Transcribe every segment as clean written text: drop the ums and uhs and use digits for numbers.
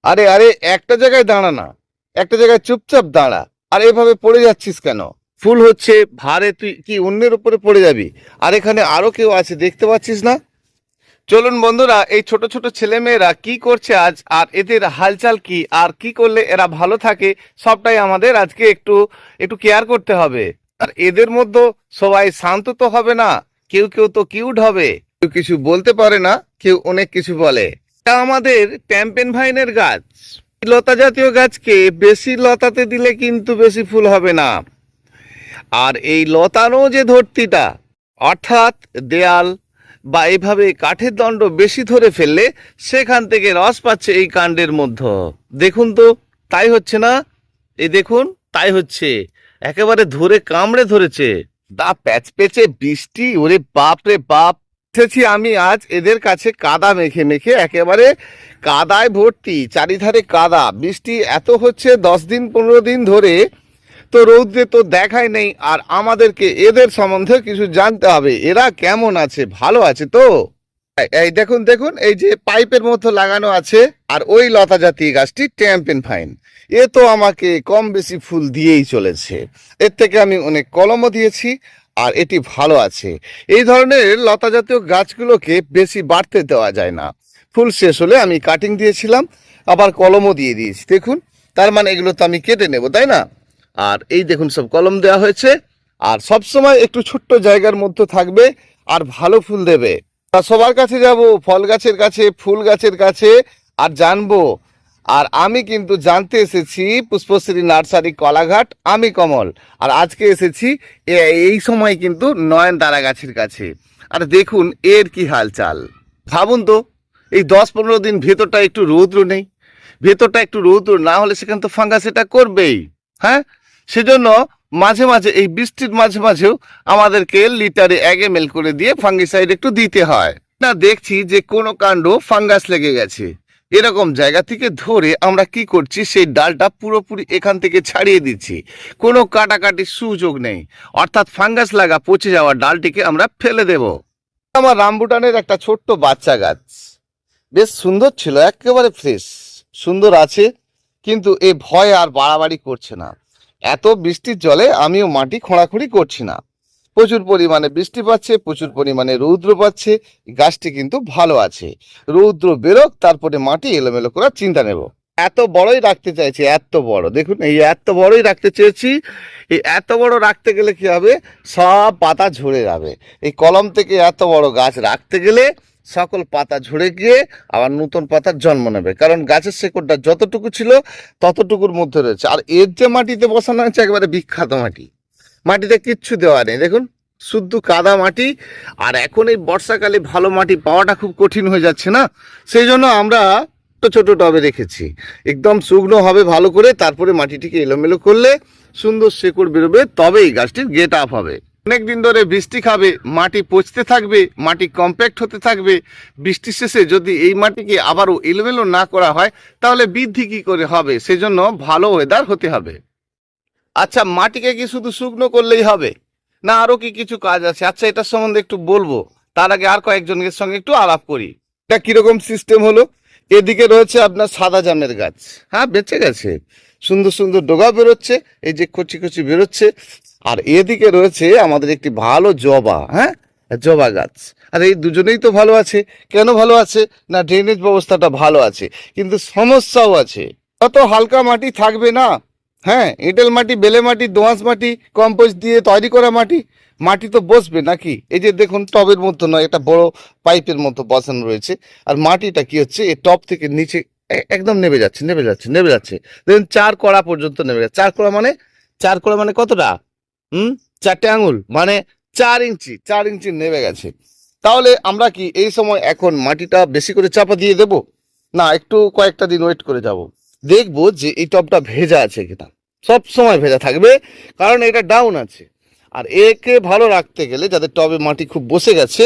আরে আরে, একটা জায়গায় দাঁড়া না, একটা জায়গায় চুপচাপ দাঁড়া। আর এভাবে পড়ে যাচ্ছিস কেন? ফুল হচ্ছে ভারে, তুই কি অন্যের উপরে পড়ে যাবি? আর এখানে আরো কেউ আছে, দেখতে পাচ্ছিস না? চলুন বন্ধুরা, এই ছোট ছোট ছেলে মেয়েরা কি করছে আজ, আর এদের হালচাল কি, আর কি করলে এরা ভালো থাকে, সবটাই আমাদের আজকে একটু একটু কেয়ার করতে হবে। আর এদের মধ্যে সবাই শান্ত তো হবে না, কেউ কেউ তো কিউট হবে, কেউ কিছু বলতে পারে না, কেউ অনেক কিছু বলে। এটা আমাদের প্যাম্পেন ভাইনের গাছ। লতা জাতীয় গাছকে বেশি লতাতে দিলে কিন্তু বেশি ফুল হবে না। আর এই লতানো যে ধরতিটা, অর্থাৎ দেয়াল বা এইভাবে কাঠের দণ্ড বেশি ধরে ফেললে সেখান থেকে রস পাচ্ছে এই কাণ্ডের মধ্যে। দেখুন তো, তাই হচ্ছে না? এই দেখুন, তাই হচ্ছে, একেবারে ধরে কামড়ে ধরেছে। দা প্যাচ পেচে বৃষ্টি, ওরে বাপ রে বাপ। এসেছি আমি আজ এদের কাছে কাদা মেখে মেখে, একেবারে কাদায় ভর্তি, চারিধারে কাদা। বৃষ্টি এত হচ্ছে 10 দিন 15 দিন ধরে, তো রৌদ্রে তো দেখাই নেই। আর আমাদেরকে এদের সম্বন্ধে কিছু জানতে হবে, এরা কেমন আছে, ভালো আছে তো? এই দেখুন দেখুন, এই যে পাইপের মতো লাগানো আছে, আর ওই লতা জাতীয় গাছটি ট্যাম্পেন ফাইন। এ তো আমাকে কম বেশি ফুল দিয়েই চলেছে, এর থেকে আমি অনেক কলমও দিয়েছি, আর এটি ভালো আছে। এই ধরনের লতা জাতীয় গাছগুলোকে বেশি বাড়তে দেওয়া যায় না। ফুল শেষ হলে আমি কাটিং দিয়েছিলাম, আবার কলমও দিয়ে দিয়েছি। দেখুন, তার মানে এগুলো তো আমি কেটে নেব, তাই না? আর এই দেখুন, সব কলম দেওয়া হয়েছে। আর সব সময় একটু ছোট্ট জায়গার মধ্যে থাকবে, আর ভালো ফুল দেবে। তা সবার কাছে যাব, ফল গাছের কাছে, ফুল গাছের কাছে, আর জানবো। আর আমি কিন্তু জানতে এসেছি পুষ্পশ্রী নার্সারি, কলাঘাট, আমি কমল। আর আজকে এসেছি এই সময় কিন্তু নয়নতারা গাছের কাছে। আর দেখুন এর কি হালচাল। ভাবুন তো, এই 10-15 দিন ভেতরটা একটু রৌদ্র নেই, ভেতরটা একটু রৌদ্র না হলে সেখানে তো ফাঙ্গাস এটা করবেই। হ্যাঁ, সেজন্য মাঝে মাঝে, এই বৃষ্টির মাঝে মাঝেও আমাদেরকে লিটারে 1 ml করে দিয়ে ফাঙ্গিসাইড একটু দিতে হয়। না, দেখছি যে কোনো কাণ্ড ফাঙ্গাস লেগে গেছে, এরকম জায়গা থেকে ধরে আমরা কি করছি, সেই ডালটা পুরোপুরি এখান থেকে ছাড়িয়ে দিচ্ছি, কোনো কাটাকাটির সুযোগ নেই। অর্থাৎ ফাঙ্গাস লাগা পচে যাওয়া ডালটিকে আমরা ফেলে দেব। আমার রামবুটানের একটা ছোট্ট বাচ্চা গাছ, বেশ সুন্দর ছিল, একেবারে ফ্রেশ, সুন্দর আছে। কিন্তু এ ভয় আর বাড়াবাড়ি করছে না। এত বৃষ্টির জলে আমিও মাটি খোঁড়াখুঁড়ি করছি না। প্রচুর পরিমাণে বৃষ্টি পাচ্ছে, প্রচুর পরিমাণে রৌদ্র পাচ্ছে, গাছটি কিন্তু ভালো আছে। রৌদ্র বেরোক, তারপরে মাটি এলোমেলো করার চিন্তা নেব। এত বড়ই রাখতে চাইছি, এত বড়, দেখুন এই এত বড়ই রাখতে চেয়েছি। এই এত বড় রাখতে গেলে কি হবে, সব পাতা ঝরে যাবে। এই কলম থেকে এত বড় গাছ রাখতে গেলে সকল পাতা ঝরে গিয়ে আবার নতুন পাতার জন্ম নেবে, কারণ গাছের শেকড়টা যতটুকু ছিল ততটুকুর মধ্যে রয়েছে। আর এর যে মাটিতে বসানো হয়েছে একেবারে বিখ্যাত মাটি, মাটিতে কিচ্ছু দেওয়া নেই, দেখুন শুদ্ধ কাদা মাটি। আর এখন এই বর্ষাকালে ভালো মাটি পাওয়াটা খুব কঠিন হয়ে যাচ্ছে না, সেই জন্য আমরা ছোট ছোট টবে রেখেছি। একদম শুকনো হবে ভালো করে, তারপরে মাটিটিকে এলোমেলো করলে সুন্দর শেকড় বেরোবে, তবেই গাছটির গেট আপ হবে। অনেকদিন ধরে বৃষ্টি খাবে, মাটি পচতে থাকবে, মাটি কম্প্যাক্ট হতে থাকবে। বৃষ্টির শেষে যদি এই মাটিকে আবারও এলোমেলো না করা হয়, তাহলে বৃদ্ধি কি করে হবে? সেজন্য ভালো ওয়েদার হতে হবে। আচ্ছা, মাটিকে কি শুধু শুকনো করলেই হবে, না আরো কি কিছু কাজ আছে? আচ্ছা, এটার সম্বন্ধে একটু বলবো, তার আগে আর কয়েকজনের সঙ্গে একটু আলাপ করি। এটা কিরকম সিস্টেম হলো, এদিকে রয়েছে আপনার সাদা জামের গাছ, হ্যাঁ বেঁচে গেছে, সুন্দর সুন্দর ডগা বেরোচ্ছে, এই যে কচি কচি বেরোচ্ছে। আর এদিকে রয়েছে আমাদের একটি ভালো জবা, হ্যাঁ জবা গাছ। আর এই দুজনেই তো ভালো আছে। কেন ভালো আছে না, ড্রেনেজ ব্যবস্থাটা ভালো আছে, কিন্তু সমস্যাও আছে। অত হালকা মাটি থাকবে না। হ্যাঁ, এঁটেল মাটি, বেলে মাটি, দোআঁশ মাটি, কম্পোস্ট দিয়ে তৈরি করা মাটি, মাটি তো বসবে নাকি? এই যে দেখুন, টবের মতো নয়, এটা বড় পাইপের মতো বসানো রয়েছে। আর মাটিটা কি হচ্ছে, এই টব থেকে নিচে একদম নেমে যাচ্ছে, নেমে যাচ্ছে, নেমে যাচ্ছে। দেখুন 4 কড়া পর্যন্ত নেমে যাচ্ছে। 4 কড়া মানে কতটা? 4টে আঙুল, মানে 4 ইঞ্চি, 4 ইঞ্চি নেমে গেছে। তাহলে আমরা কি এই সময় এখন মাটিটা বেশি করে চাপা দিয়ে দেব, না একটু কয়েকটা দিন ওয়েট করে যাব, দেখবো যে এই টবটা ভেজা আছে কিনা? সব সময় ভেজা থাকবে, কারণ এটা ডাউন আছে। আর একে ভালো রাখতে গেলে, যাদের টবে মাটি খুব বসে গেছে,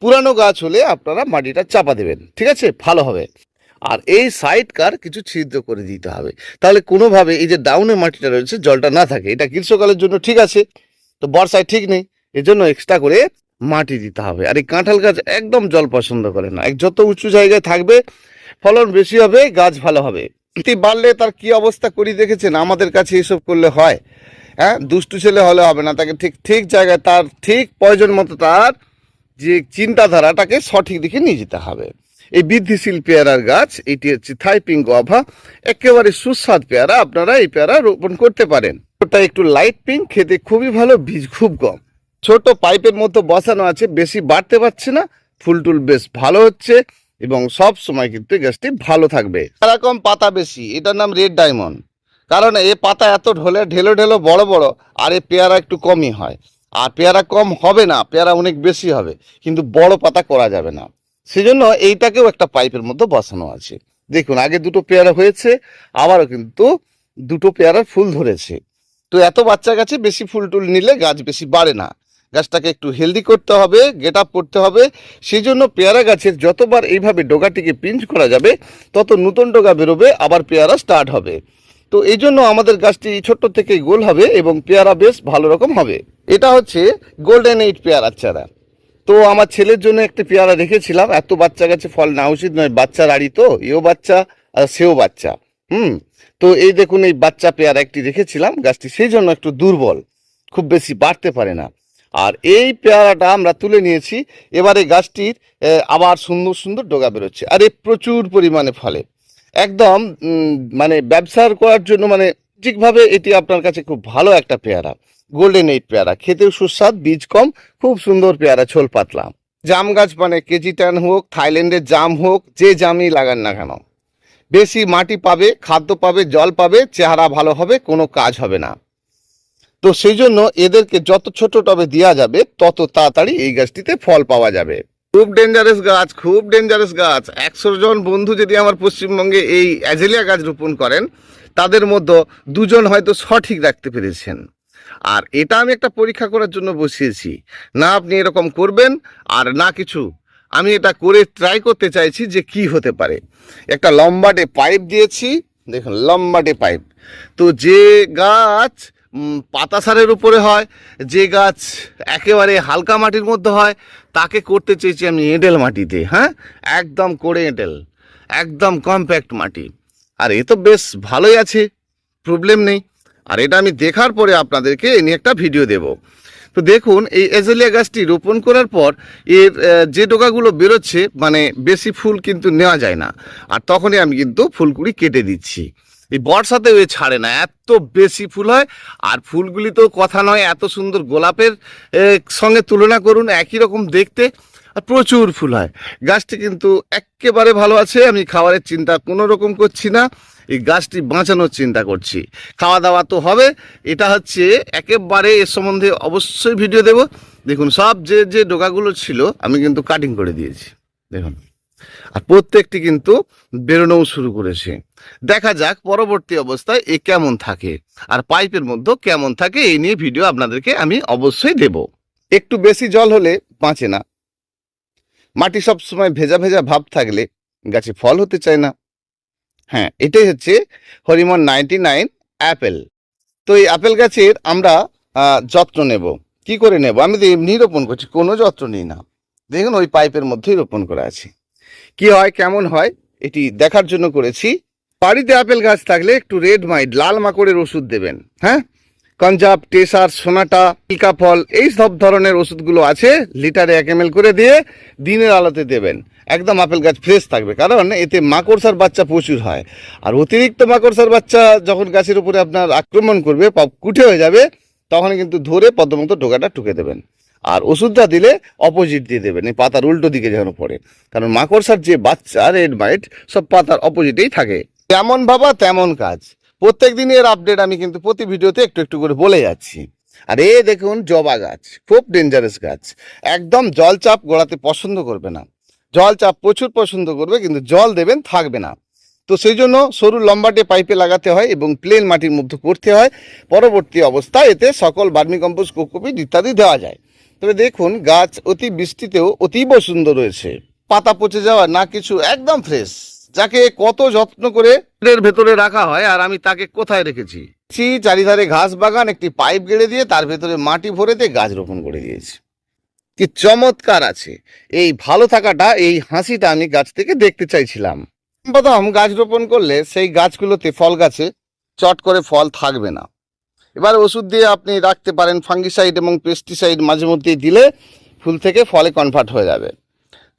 পুরানো গাছ হলে আপনারা মাটিটা চাপা দেবেন, ঠিক আছে, ভালো হবে। আর এই সাইড কার কিছু ছিদ্র করে দিতে হবে, তাহলে কোনোভাবে এই যে ডাউনে মাটিটা রয়েছে জলটা না থাকে। এটা গ্রীষ্মকালের জন্য ঠিক আছে, তো বর্ষায় ঠিক নেই, এজন্য এক্সট্রা করে মাটি দিতে হবে। আর এই কাঁঠাল গাছ একদম জল পছন্দ করে না, যত উঁচু জায়গায় থাকবে ফলন বেশি হবে, গাছ ভালো হবে। বাড়লে তার কি অবস্থা করি দেখেছেন? আমাদের কাছে এসব করলে হয়? হ্যাঁ, দুষ্টু ছেলে হলে হবে না, তাকে ঠিক ঠিক জায়গায় তার ঠিক প্রয়োজন মতো তার যে চিন্তাধারাটাকে সঠিক দিকে নিয়ে যেতে হবে। এই বৃদ্ধিশীল পেয়ারার গাছ, এটি হচ্ছে থাইপিং গভা, একেবারে সুস্বাদ পেয়ারা। আপনারা এই পেয়ারা রোপণ করতে পারেন। ওটা একটু লাইট পিঙ্ক, খেতে খুবই ভালো, বীজ খুব কম, ছোট পাইপের মতো বসানো আছে, বেশি বাড়তে পারছে না, ফুল টুল বেশ ভালো হচ্ছে এবং সব সময় কিন্তু এই গাছটি ভালো থাকবে। এরকম পাতা বেশি, এটার নাম রেড ডায়মন্ড, কারণ এ পাতা এত ঢেলো ঢেলো বড় বড়, আর এ পেয়ারা একটু কমই হয়। আর পেয়ারা কম হবে না, পেয়ারা অনেক বেশি হবে, কিন্তু বড় পাতা করা যাবে না। সেজন্য এইটাকেও একটা পাইপের মধ্যে বসানো আছে। দেখুন, আগে দুটো পেয়ারা হয়েছে, আবারও কিন্তু দুটো পেয়ারার ফুল ধরেছে। তো এত বাচ্চা গাছে বেশি ফুল টুল নিলে গাছ বেশি বাড়ে না, গাছটাকে একটু হেলদি করতে হবে, গেট আপ করতে হবে। সেই জন্য পেয়ারা গাছের যতবার এইভাবে ডগাটিকে পিঞ্চ করা যাবে, তত নতুন ডগা বেরোবে, আবার পেয়ারা স্টার্ট হবে। তো এই জন্য আমাদের গাছটি ছোট্ট থেকে গোল হবে এবং পেয়ারা বেশ ভালো রকম হবে। এটা হচ্ছে গোল্ডেন এইট পেয়ারার চারা। তো আমার ছেলের জন্য একটা পেয়ারা রেখেছিলাম, এত বাচ্চা গাছে ফল না উচিত নয়, বাচ্চার আড়ি তো, এও বাচ্চা আর সেও বাচ্চা। তো এই দেখুন, এই বাচ্চা পেয়ারা একটি রেখেছিলাম, গাছটি সেই জন্য একটু দুর্বল, খুব বেশি বাড়তে পারে না। আর এই পেয়ারাটা আমরা তুলে নিয়েছি, এবারে গাছটির আবার সুন্দর সুন্দর ডগা বেরোচ্ছে, আর এই প্রচুর পরিমাণে ফলে। একদম মানে ব্যবসার করার জন্য, মানে ঠিকভাবে এটি আপনার কাছে খুব ভালো একটা পেয়ারা, গোল্ডেন এইট পেয়ারা, খেতেও সুস্বাদ, বীজ কম, খুব সুন্দর পেয়ারা, ছোল পাতলা। জাম গাছ মানে কেজি টান হোক, থাইল্যান্ডের জাম হোক, যে জামই লাগান না কেন, বেশি মাটি পাবে, খাদ্য পাবে, জল পাবে, চেহারা ভালো হবে, কোনো কাজ হবে না। তো সেই জন্য এদেরকে যত ছোট টবে দেওয়া যাবে, তত তাড়াতাড়ি এই গাছটিতে ফল পাওয়া যাবে। খুব ডেঞ্জারাস গাছ, খুব ডেঞ্জারাস গাছ। 100 জন বন্ধু যদি আমার পশ্চিমবঙ্গে এই অ্যাজেলিয়া গাছ রোপণ করেন, তাদের মধ্যে 2 জন হয়তো সঠিক রাখতে পেরেছেন। আর এটা আমি একটা পরীক্ষা করার জন্য বসিয়েছি, না আপনি এরকম করবেন আর না কিছু। আমি এটা করে ট্রাই করতে চাইছি যে কি হতে পারে। একটা লম্বাটে পাইপ দিয়েছি, দেখুন লম্বাটে পাইপ। তো যে গাছ পাতা সারের উপরে হয়, যে গাছ একেবারে হালকা মাটির মধ্যে হয়, তাকে করতে চেয়েছি আমি এঁটেল মাটিতে। হ্যাঁ, একদম করে এঁটেল, একদম কম্প্যাক্ট মাটি। আর এ তো বেশ ভালোই আছে, প্রবলেম নেই। আর এটা আমি দেখার পরে আপনাদেরকে এ নিয়ে একটা ভিডিও দেব। তো দেখুন, এই অ্যাজেলিয়া গাছটি রোপণ করার পর এর যে ডগাগুলো বেরোচ্ছে, মানে বেশি ফুল কিন্তু নেওয়া যায় না, আর তখনই আমি কিন্তু ফুলগুলি কেটে দিচ্ছি। এই বর্ষাতে এ ছাড়ে না, এত বেশি ফুল হয়। আর ফুলগুলি তো কথা নয়, এত সুন্দর গোলাপের সঙ্গে তুলনা করুন, একই রকম দেখতে, আর প্রচুর ফুল হয়। গাছটি কিন্তু একেবারে ভালো আছে, আমি খাবারের চিন্তা কোনো রকম করছি না, এই গাছটি বাঁচানোর চিন্তা করছি। খাওয়া দাওয়া তো হবে, এটা হচ্ছে একেবারে এর সম্বন্ধে অবশ্যই ভিডিও দেব। দেখুন, সব যে যে ডগাগুলো ছিল আমি কিন্তু কাটিং করে দিয়েছি, দেখুন। আর প্রত্যেকটি কিন্তু বেরোনোও শুরু করেছে। দেখা যাক পরবর্তী অবস্থায় এ কেমন থাকে, আর পাইপের মধ্যে কেমন থাকে, এই নিয়ে ভিডিও আপনাদেরকে আমি অবশ্যই দেব। একটু বেশি জল হলে বাঁচে না, মাটি সব সময় ভেজা ভেজা ভাব থাকলে গাছে ফল হতে চায় না। হ্যাঁ, এটাই হচ্ছে হরিমন 99 অ্যাপেল। তো এই আপেল গাছের আমরা যত্ন নেব, কি করে নেব? আমি তো এমনি রোপণ করছি, কোনো যত্ন নিই না। দেখুন, ওই পাইপের মধ্যেই রোপণ করা আছে। কি হয়, কেমন হয়, এটি দেখার জন্য করেছি। বাড়িতে আপেল গাছ থাকলে একটু রেড মাইট, লাল মাকড়ের ওষুধ দেবেন। হ্যাঁ, কনজাপ, টেসার, সোনাটা, পিকা ফল, এই সব ধরনের ওষুধগুলো আছে, লিটারে 1 ml করে দিয়ে দিনের আলোতে দেবেন। একদম আপেল গাছ ফ্রেশ থাকবে, কারণ এতে মাকড়সার বাচ্চা প্রচুর হয়। আর অতিরিক্ত মাকড়সার বাচ্চা যখন গাছের উপরে আপনার আক্রমণ করবে, কুঠে হয়ে যাবে, তখন কিন্তু ধরে পদ্মমতো ডোকাটা টুকে দেবেন। আর ওষুধটা দিলে অপোজিট দিয়ে দেবেন, এই পাতার উল্টো দিকে যেন পড়ে, কারণ মাকড়সার যে বাচ্চা রেড মাইট সব পাতার অপোজিটেই থাকে। যেমন ভাবা তেমন কাজ। প্রত্যেক দিনের আপডেট আমি কিন্তু প্রতি ভিডিওতে একটু একটু করে বলে যাচ্ছি। আর এই দেখুন, জবা গাছ খুব ডেঞ্জারাস গাছ, একদম জল চাপ গোড়াতে পছন্দ করবে না। জল চাপ প্রচুর পছন্দ করবে, কিন্তু জল দেবেন থাকবে না। তো সেই জন্য সরু লম্বাটে পাইপে লাগাতে হয় এবং প্লেন মাটির মধ্যে করতে হয়। পরবর্তী অবস্থায় এতে সকল ভার্মি কম্পোস্ট, কোকোপিট ইত্যাদি দেওয়া যায়। তবে দেখুন, গাছ অতি বৃষ্টিতেও অতীব সুন্দর রয়েছে, পাতা পচে যাওয়া না কিছু, একদম ফ্রেশ। যাকে কত যত্ন করে এর ভেতরে রাখা হয়, আর আমি তাকে কোথায় রেখেছি, চারিধারে ঘাস বাগান, একটি পাইপ গেড়ে দিয়ে তার ভেতরে মাটি ভরে দিয়ে গাছ রোপণ করে দিয়েছি। কি চমৎকার আছে! এই ভালো থাকাটা, এই হাসিটা আমি গাছ থেকে দেখতে চাইছিলাম। প্রথম গাছ রোপণ করলে সেই গাছগুলোতে ফল গাছে চট করে ফল থাকবে না। এবার ওষুধ দিয়ে আপনি রাখতে পারেন, ফাঙ্গিসাইড এবং পেস্টিসাইড মাঝে মধ্যেই দিলে ফুল থেকে ফলে কনভার্ট হয়ে যাবে।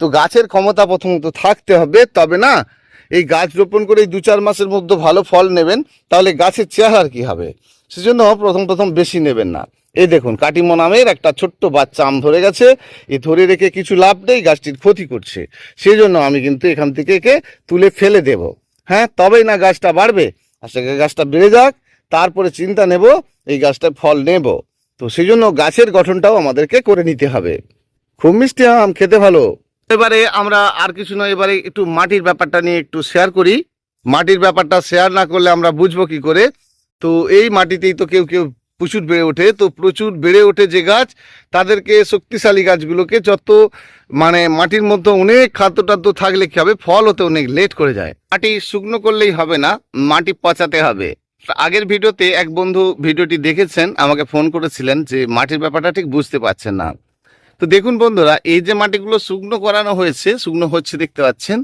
তো গাছের ক্ষমতা প্রথমত থাকতে হবে, তবে না এই গাছ রোপণ করে 2-4 মাসের মধ্যে ভালো ফল নেবেন, তাহলে গাছের চেহারা কি হবে? সেজন্য প্রথম বেশি নেবেন না। এই দেখুন, কাটিমো নামের একটা ছোট্ট বাচ্চা আম ধরে গেছে, এ ধরে রেখে কিছু লাভ নেই, গাছটির ক্ষতি করছে। সেই জন্য আমি কিন্তু এখান থেকে একে তুলে ফেলে দেব। হ্যাঁ, তবেই না গাছটা বাড়বে। আসলে গাছটা বেড়ে যাক, তারপরে চিন্তা নেব এই গাছটা ফল নেব। তো সেই জন্য গাছের গঠনটাও আমাদেরকে করে নিতে হবে। খুব মিষ্টি আম, খেতে ভালো। এবারে আমরা আর কিছু নয়, এবারে একটু মাটির ব্যাপারটা নিয়ে একটু শেয়ার করি। মাটির ব্যাপারটা শেয়ার না করলে আমরা বুঝবো কি করে? তো এই মাটিতেই তো কেউ কেউ প্রচুর বেড়ে ওঠে। তো প্রচুর বেড়ে ওঠে যে গাছ, তাদেরকে শক্তিশালী গাছগুলোকে যত মানে মাটির মধ্যে অনেক খাদ্য টাদ্য থাকলে কি হবে, ফল হতে অনেক লেট করে যায়। মাটি শুকনো করলেই হবে না, মাটি পচাতে হবে। আগের ভিডিওতে এক বন্ধু ভিডিওটি দেখেছেন, আমাকে ফোন করেছিলেন যে মাটির ব্যাপারটা ঠিক বুঝতে পারছেন না। তো দেখুন বন্ধুরা, এই যে মাটিগুলো শুকনো করানো হয়েছে, শুকনো হচ্ছে দেখতে পাচ্ছেন।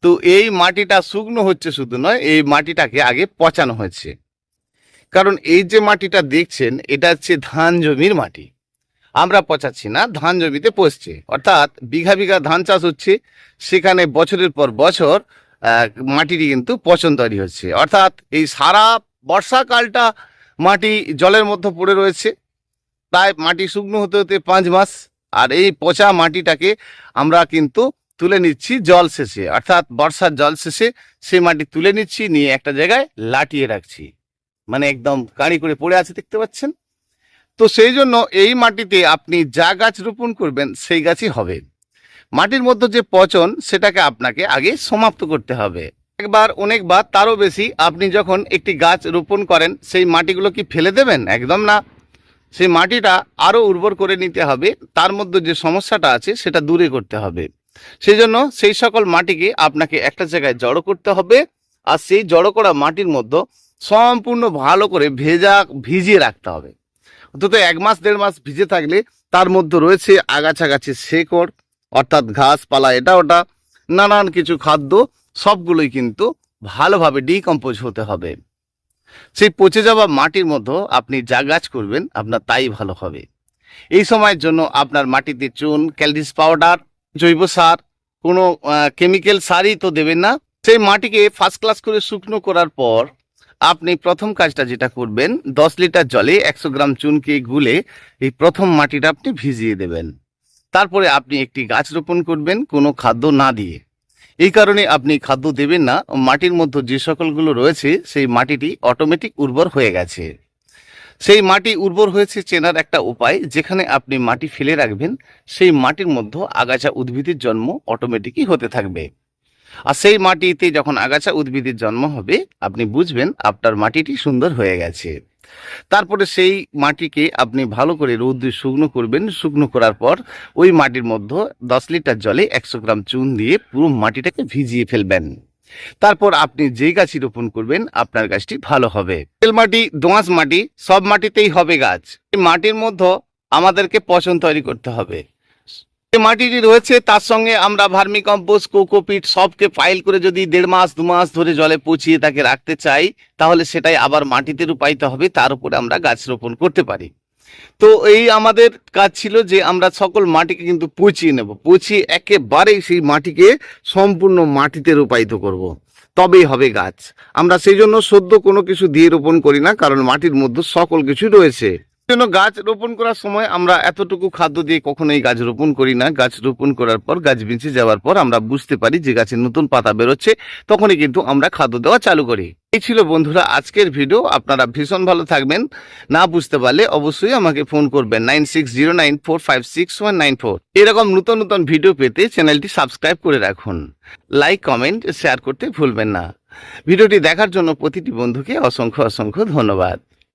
তো এই মাটিটা শুকনো হচ্ছে শুধু নয়, এই মাটিটাকে আগে পচানো হয়েছে। কারণ এই যে মাটিটা দেখছেন, এটা হচ্ছে ধান জমির মাটি। আমরা পচাচ্ছি না, ধান জমিতে পচছে। অর্থাৎ বিঘা বিঘা ধান চাষ হচ্ছে, সেখানে বছরের পর বছর মাটিটি কিন্তু পচন তৈরি হচ্ছে। অর্থাৎ এই সারা বর্ষাকালটা মাটি জলের মধ্যে পড়ে রয়েছে, প্রায় মাটি শুকনো হতে হতে 5 মাস। আর এই পচা মাটিটাকে আমরা কিন্তু তুলে নিচ্ছি জল শেষে, অর্থাৎ বর্ষার জল শেষে সেই মাটি তুলে নিচ্ছি, নিয়ে একটা জায়গায় লাটিয়ে রাখছি। মানে একদম কাঁড়ি করে পড়ে আছে দেখতে পাচ্ছেন। তো সেই জন্য এই মাটিতে আপনি যা গাছ রোপণ করবেন সেই গাছই হবে। মাটির মধ্যে যে পচন, সেটাকে আপনাকে আগে সমাপ্ত করতে হবে। একবার, অনেকবার, তারও বেশি। আপনি যখন একটি গাছ রোপণ করেন, সেই মাটিগুলো কি ফেলে দেবেন? একদম না। সেই মাটিটা আরও উর্বর করে নিতে হবে, তার মধ্যে যে সমস্যাটা আছে সেটা দূরে করতে হবে। সেই জন্য সেই সকল মাটিকে আপনাকে একটা জায়গায় জড়ো করতে হবে। আর সেই জড়ো করা মাটির মধ্যে সম্পূর্ণ ভালো করে ভিজিয়ে রাখতে হবে। অন্তত 1 মাস 1.5 মাস ভিজে থাকলে তার মধ্যে রয়েছে আগাছাগাছি শেকড়, অর্থাৎ ঘাসপালা, এটা ওটা নানান কিছু খাদ্য, সবগুলোই কিন্তু ভালোভাবে ডিকম্পোজ হতে হবে। সেই পচে যাওয়া মাটির মধ্যে আপনি যা গাছ করবেন আপনার তাই ভালো হবে। এই সময়ের জন্য আপনার মাটিতে চুন, ক্যালসিয়াম পাউডার, জৈব সার, কোনো কেমিক্যাল সারই তো দেবেন না। সেই মাটিকে ফার্স্ট ক্লাস করে শুকনো করার পর আপনি প্রথম কাজটা যেটা করবেন, 10 লিটার জলে 100 গ্রাম চুনকে গুলে এই প্রথম মাটিটা আপনি ভিজিয়ে দেবেন। তারপরে আপনি একটি গাছ রোপণ করবেন কোনো খাদ্য না দিয়ে। এই কারণে আপনি খাদ্য দেবেন না, মাটির মধ্যে যে সকলগুলো রয়েছে সেই মাটিটি অটোমেটিক উর্বর হয়ে গেছে। সেই মাটি উর্বর হয়েছে চেনার একটা উপায়, যেখানে আপনি মাটি ফেলে রাখবেন, সেই মাটির মধ্যে আগাছা উদ্ভিদের জন্ম অটোমেটিকই হতে থাকবে। আর সেই মাটিতে যখন আগাছা উদ্ভিদের জন্ম হবে, আপনি বুঝবেন আপনার মাটিটি সুন্দর হয়ে গেছে। তারপরে সেই মাটিকে আপনি ভালো করে রৌদ্রে শুকনো করবেন। শুকনো করার পর ওই মাটির মধ্যে 10 লিটার জলে 100 গ্রাম চুন দিয়ে পুরো মাটিটাকে ভিজিয়ে ফেলবেন। তারপর আপনি যেই গাছই রোপণ করবেন আপনার গাছটি ভালো হবে। তেল মাটি, দোআঁশ মাটি, সব মাটিতেই হবে গাছ। এই মাটির মধ্যে আমাদেরকে পচন তৈরি করতে হবে। যে মাটিটি রয়েছে তার সঙ্গে আমরা ভার্মি কম্পোস্ট, কোকোপিট সবকে পাইল করে যদি 1.5 মাস 2 মাস ধরে জলে পচিয়ে তাকে রাখতে চাই, তাহলে সেটাই আবার মাটিতে রূপায়িত হবে, তার উপরে আমরা গাছ রোপণ করতে পারি। তো এই আমাদের কাজ ছিল যে আমরা সকল মাটিকে কিন্তু পচিয়ে নেব, পচিয়ে একেবারেই সেই মাটিকে সম্পূর্ণ মাটিতে রূপায়িত করব, তবেই হবে গাছ। আমরা সেই জন্য সদ্য কোনো কিছু দিয়ে রোপণ করি না, কারণ মাটির মধ্যে সকল কিছু রয়েছে। জন্য গাছ রোপণ করার সময় আমরা এতটুকু খাদ্য দিয়ে কখনোই গাছ রোপণ করি না। গাছ রোপণ করার পর, গাছ বেঁচে যাওয়ার পর আমরা বুঝতে পারি যে গাছের নতুন পাতা বেরোচ্ছে, তখনই কিন্তু আমরা খাদ্য দেওয়া চালু করি। এই ছিল বন্ধুরা আজকের ভিডিও। আপনারা ভীষণ ভালো থাকবেন। না বুঝতে পারলে অবশ্যই আমাকে ফোন করবেন 9609456194। এরকম নতুন নতুন ভিডিও পেতে চ্যানেলটি সাবস্ক্রাইব করে রাখুন। লাইক, কমেন্ট, শেয়ার করতে ভুলবেন না। ভিডিওটি দেখার জন্য প্রতিটি বন্ধুকে অসংখ্য অসংখ্য ধন্যবাদ।